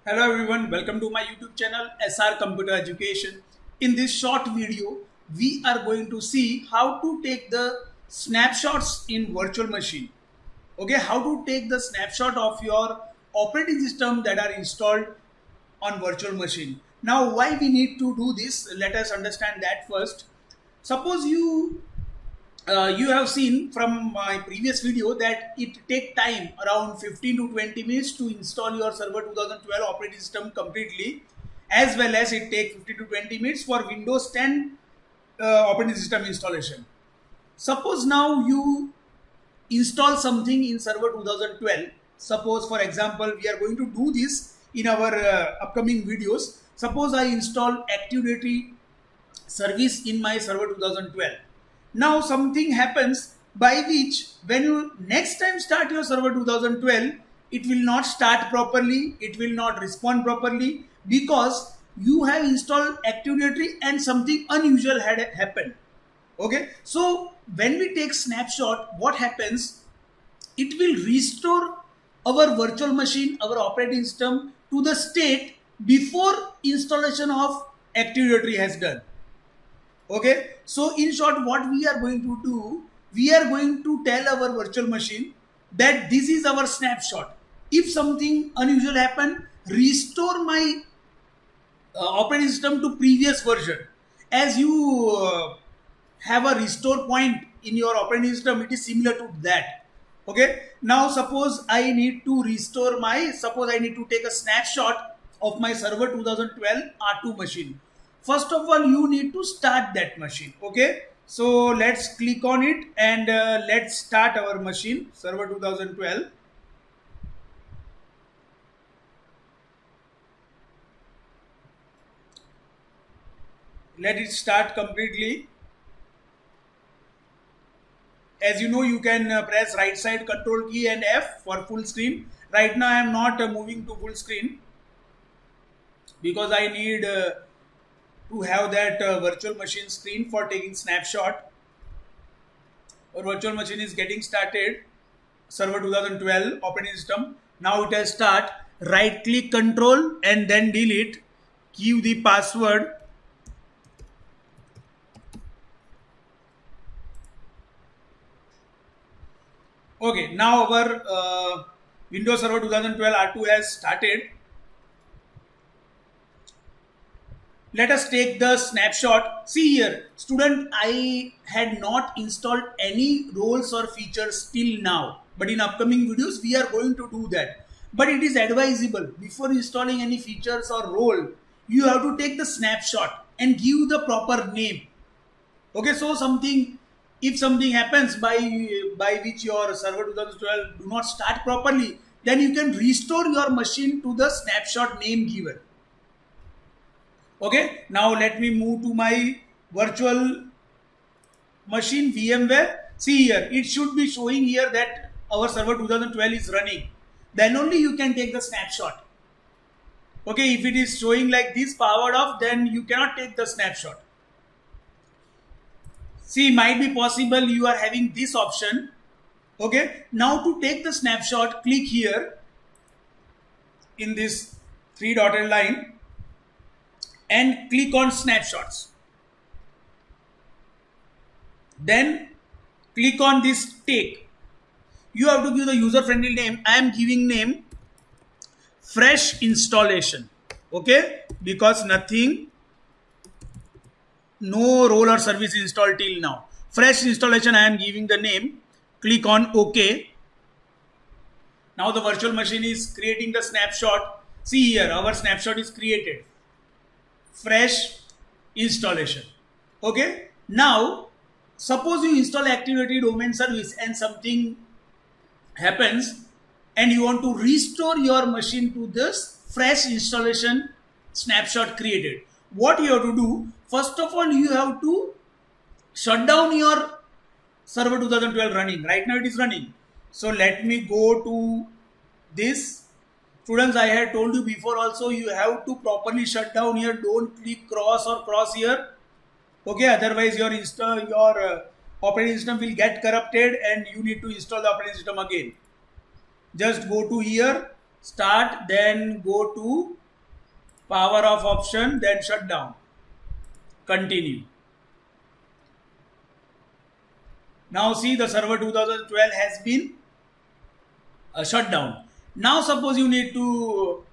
Hello everyone, welcome to my YouTube channel SR Computer Education. In this short video, we are going to see how to take the snapshots in virtual machine. Okay, how to take the snapshot of your operating system that are installed on virtual machine. Now, why we need to do this? Let us understand that first. Suppose you have seen from my previous video that it take time around 15 to 20 minutes to install your server 2012 operating system completely, as well as it take 15 to 20 minutes for Windows 10 operating system installation. Suppose now you install something in server 2012. Suppose for example we are going to do this in our upcoming videos. Suppose I install Active Directory service in my server 2012. Now something happens by which when you next time start your server 2012, it will not start properly, it will not respond properly because you have installed Active Directory and something unusual had happened. Okay, so when we take snapshot, what happens? It will restore our virtual machine, our operating system to the state before installation of Active Directory has done. Okay, so in short, what we are going to do, we are going to tell our virtual machine that this is our snapshot. If something unusual happen, restore my operating system to previous version. As you have a restore point in your operating system, it is similar to that. Okay, now suppose I need to restore suppose I need to take a snapshot of my server 2012 R2 machine. First of all, you need to start that machine. Okay, so let's click on it and let's start our machine server 2012. Let it start completely. As you know, you can press right side control key and F for full screen. Right now I am not moving to full screen because I need to have that virtual machine screen for taking snapshot. Our virtual machine is getting started, server 2012 operating system. Now it has start. Right click control and then delete, give the password. Okay, now our Windows Server 2012 R2 has started. Let us take the snapshot. See here, student, I had not installed any roles or features till now. But in upcoming videos, we are going to do that. But it is advisable before installing any features or role, you have to take the snapshot and give the proper name. Okay, so if something happens by which your server 2012 do not start properly, then you can restore your machine to the snapshot name given. Okay, now let me move to my virtual machine VMware. See here, it should be showing here that our server 2012 is running. Then only you can take the snapshot. Okay, if it is showing like this powered off, then you cannot take the snapshot. See, might be possible you are having this option. Okay, now to take the snapshot, click here in this three dotted line and click on snapshots. Then click on this take. You have to give the user friendly name. I am giving name fresh installation. Okay, because no role or service installed till now. Fresh installation, I am giving the name. Click on OK. Now the virtual machine is creating the snapshot. See here, our snapshot is created. Fresh installation. Okay, now suppose you install Active Directory domain service and something happens and you want to restore your machine to this fresh installation snapshot created. What you have to do, first of all, you have to shut down your server 2012 running. Right now it is running. So let me go to this. Students, I had told you before also, you have to properly shut down here. Don't click cross or cross here. Okay, otherwise your operating system will get corrupted and you need to install the operating system again. Just go to here start, then go to power off option, then shut down. Continue. Now see, the server 2012 has been shut down. Now suppose you need to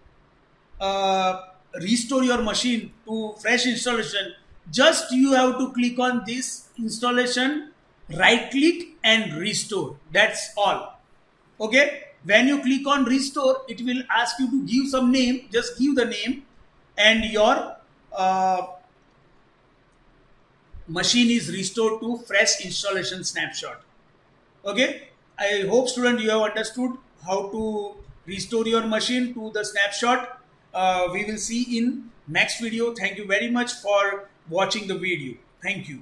restore your machine to fresh installation. Just you have to click on this installation, right click and restore. That's all. Okay. When you click on restore, it will ask you to give some name. Just give the name, and your machine is restored to fresh installation snapshot. Okay. I hope student you have understood how to restore your machine to the snapshot. We will see in next video. Thank you very much for watching the video. Thank you.